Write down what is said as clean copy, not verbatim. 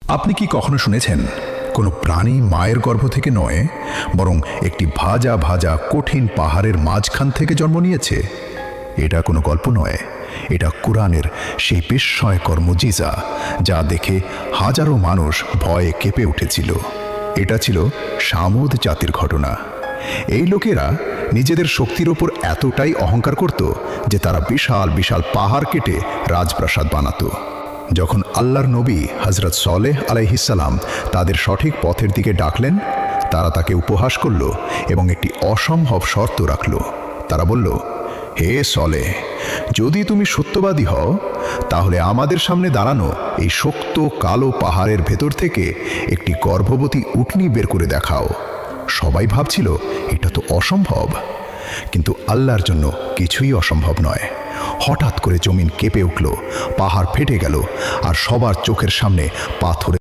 আপনি কি কখনো শুনেছেন কোনো প্রাণী মায়ের গর্ভ থেকে নয়, বরং একটি ভাজা ভাজা কঠিন পাহাড়ের মাঝখান থেকে জন্ম নিয়েছে? এটা কোনো গল্প নয়, এটা কোরআনের সেই বিস্ময়কর মুজিজা, যা দেখে হাজারো মানুষ ভয়ে কেঁপে উঠেছিল। এটা ছিল সামুদ জাতির ঘটনা। এই লোকেরা নিজেদের শক্তির ওপর এতটাই অহংকার করত যে তারা বিশাল বিশাল পাহাড় কেটে রাজপ্রাসাদ বানাতো। যখন আল্লাহর নবী হযরত সলেহ আলাইহিসসালাম তাদের সঠিক পথের দিকে ডাকলেন, তারা তাকে উপহাস করল এবং একটি অসম্ভব শর্ত রাখল। তারা বলল, হে সলেহ, যদি তুমি সত্যবাদী হও তাহলে আমাদের সামনে দাঁড়ানো এই শক্ত কালো পাহাড়ের ভেতর থেকে একটি গর্ভবতী উটনি বের করে দেখাও। সবাই ভাবছিল এটা তো অসম্ভব, কিন্তু আল্লাহর জন্য কিছুই অসম্ভব নয়। হঠাৎ করে জমিন কেঁপে উঠল, পাহাড় ফেটে গেল, আর সবার চোখের সামনে পাথরে